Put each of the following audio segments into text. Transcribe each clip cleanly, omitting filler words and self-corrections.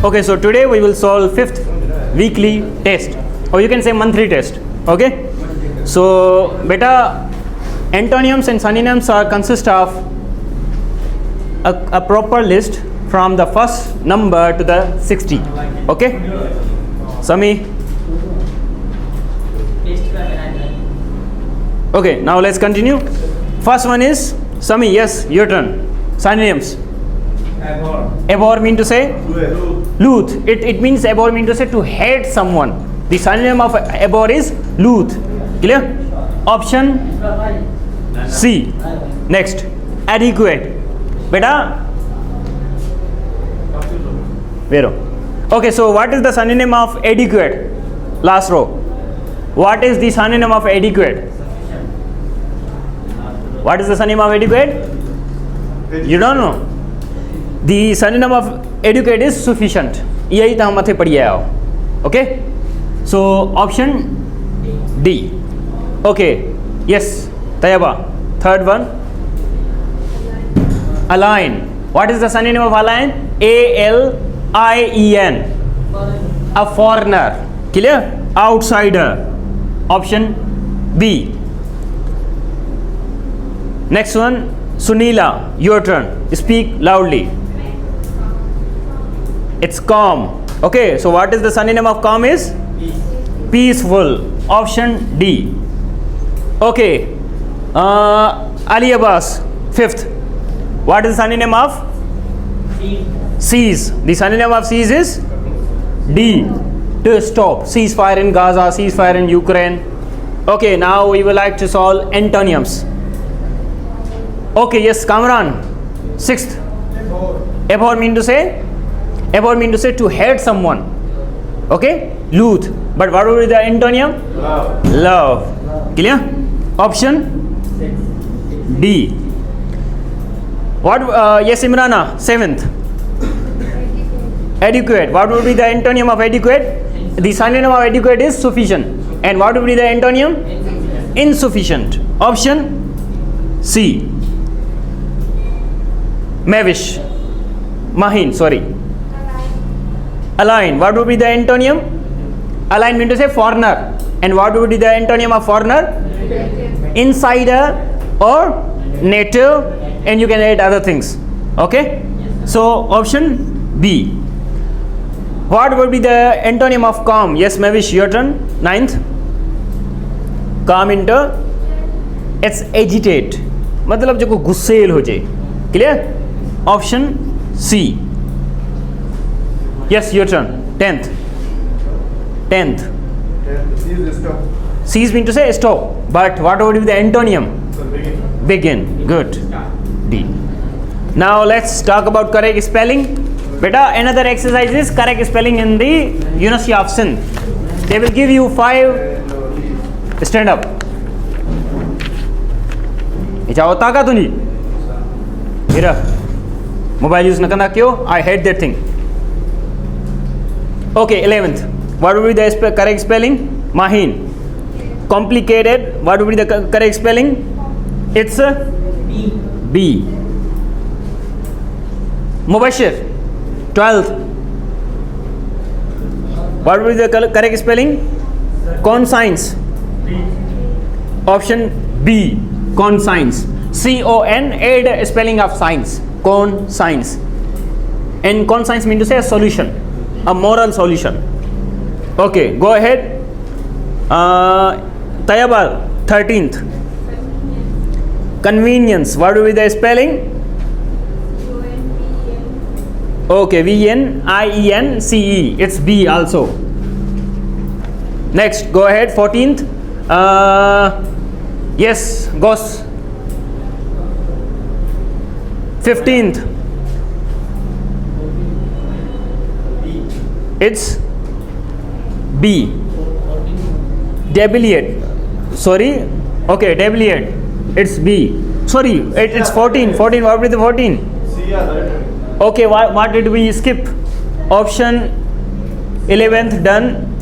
Okay, so today we will solve fifth weekly test, or you can say monthly test. Okay, so beta, antonyms and synonyms are consist of a proper list from the first number to the 60. Okay, Sami. Okay, now let's continue. First one is Sami. Yes, your turn. Synonyms. Abhor mean to say loath. It means abhor mean to say to hate someone. The synonym of abhor is loath. Clear? Option C. Next, adequate. Beta. Vero. Okay, so what is the synonym of adequate? Last row. What is the synonym of adequate? What is the synonym of adequate? You don't know. The synonym of adequate is sufficient. यही तो हम माथे पढ़िए आओ. Okay? So option D. Okay. Yes. Tayaba. Third one. Align. What is the synonym of align? A-L-I-E-N. A foreigner. Clear? Outsider. Option B. Next one. Sunila. Your turn. Speak loudly. It's calm. Okay, so what is the synonym of calm is? Peaceful. Option D. Okay. Ali Abbas. Fifth. What is the synonym of? Cease. The synonym of cease is D. To stop. Ceasefire in Gaza, ceasefire in Ukraine. Okay, now we would like to solve antonyms. Okay, yes, Kamran. Sixth. Abhor mean to say? Abhor mean to say to hate someone. Okay? Loath. But what would be the antonym? Love. Love. Clear? Option D. What? Yes, Imrana. Seventh. Adequate. What would be the antonym of adequate? The synonym of adequate is sufficient. And what would be the antonym? Insufficient. Option C. Mavish. Mahin, sorry. Align. What would be the antonym? Align means to say foreigner. And what would be the antonym of foreigner? Insider or native, and you can add other things. Okay? So option B. What would be the antonym of calm? Yes, Mavish, your turn. Ninth. Calm into it's agitate. मतलब जो को गुस्सेल हो जाए. Clear? Option C. Yes, your turn. Tenth. Cease mean to say stop. But what would be the antonym? Begin. Good. D. Now let's talk about correct spelling. Beta, another exercise is correct spelling in the University of Sindh. They will give you 5. Stand up. इच्छा होता का तुझी? मेरा mobile use न करना क्यों? I hate that thing. Okay, 11th. What would be the correct spelling? Mahin. Complicated. What would be the correct spelling? It's B. Mubashir. 12th. What would be the correct spelling? Conscience. Option B. Conscience. C-O-N. Add spelling of science. Conscience. And conscience means to say a solution. A moral solution. Okay, go ahead. Tayaba, 13th. Convenience. What will be the spelling? Okay, V-N-I-E-N-C-E. It's B also. Next, go ahead. 14th. Yes, Gos. 15th. It's B. Debiliate. Sorry. Okay, debiliate. It's B. Sorry, it's 14. 14. What will be the 14? Okay, what did we skip? Option 11th done.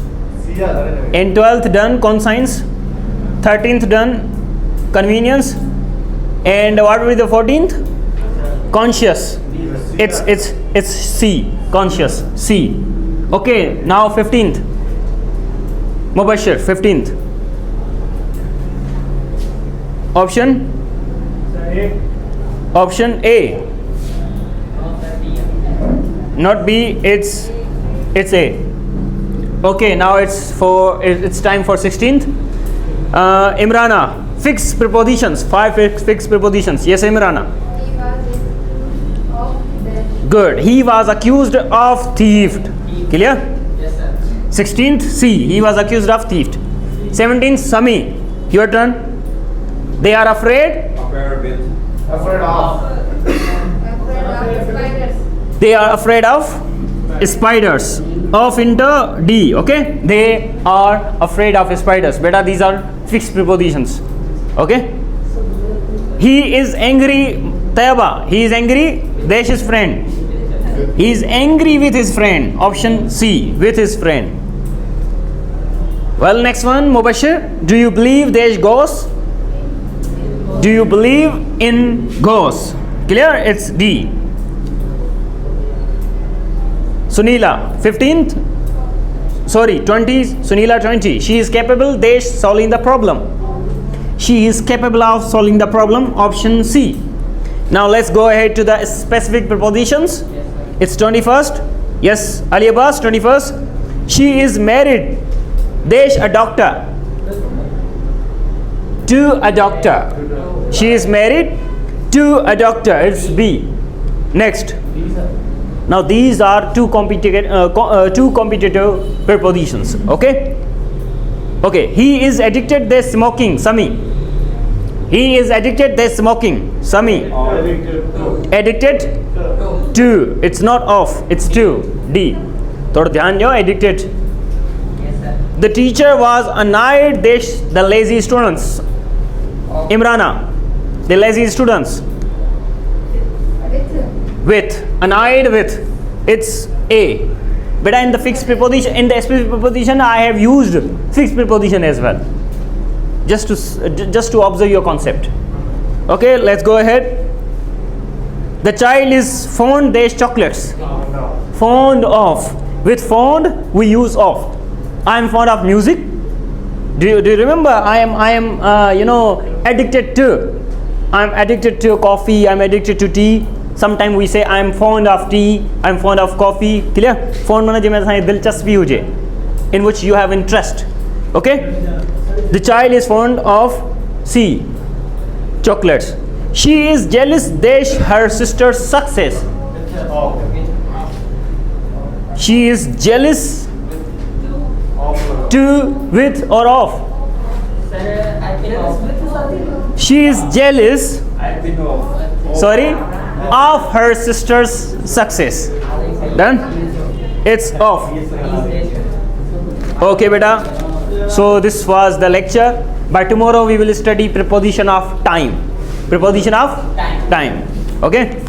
And 12th done. Conscience. 13th done. Convenience. And what will be the 14th? Conscious. It's C, conscious, C. Okay, now 15th. Mubashir, 15th. Option? Option A. Not B, it's A. Okay, now it's time for 16th. Imrana, fixed prepositions, 5 fixed prepositions. Yes, Imrana. Good. He was accused of theft. Clear? Yes, sir. 16th, C. He was accused of theft. 17th, Sami. Your turn. They are afraid. Afraid of. They are afraid of spiders. Of into D. Okay. They are afraid of spiders. Beta, these are fixed prepositions. Okay. He is angry. Tayaba. He is angry. Desh's friend. He is angry with his friend. Option C, with his friend. Well, next one, Mubashir. Do you believe there is ghosts? Do you believe in ghosts? Clear? It's D. Sunila, 15th. Sorry, 20. Sunila, 20. She is capable. They solving the problem. She is capable of solving the problem. Option C. Now let's go ahead to the specific prepositions. It's 21st. Yes, Ali Abbas, 21st. She is married. Desh, a doctor. To a doctor. She is married to a doctor. It's B. Next. Now these are two competitive prepositions. Okay. Okay. He is addicted. They smoking. Sami. He is addicted. They smoking. Sami. Addicted to. It's not of. It's to. D. Thoda dhyan do. Addicted. Yes, sir. The teacher was annoyed. The lazy students. Imrana. The lazy students. With. Annoyed with. It's A. But in the fixed preposition, in the specific preposition, I have used fixed preposition as well. Just to observe your concept. Okay, let's go ahead. The child is fond. There's chocolates. Fond of. With fond we use of. I am fond of music. Do you remember? I am addicted to. I am addicted to coffee. I am addicted to tea. Sometimes we say I am fond of tea. I am fond of coffee. Clear? Fond mana jeme sahi dilchaspi ho jaye, in which you have interest. Okay. The child is fond of C. Chocolates. She is jealous. Desh her sister's success. She is jealous to, with or of. Sir, I think of. She is jealous, sorry, of her sister's success. Done? It's of. Okay, beta. So this was the lecture. By tomorrow we will study preposition of time. Preposition of time. Okay.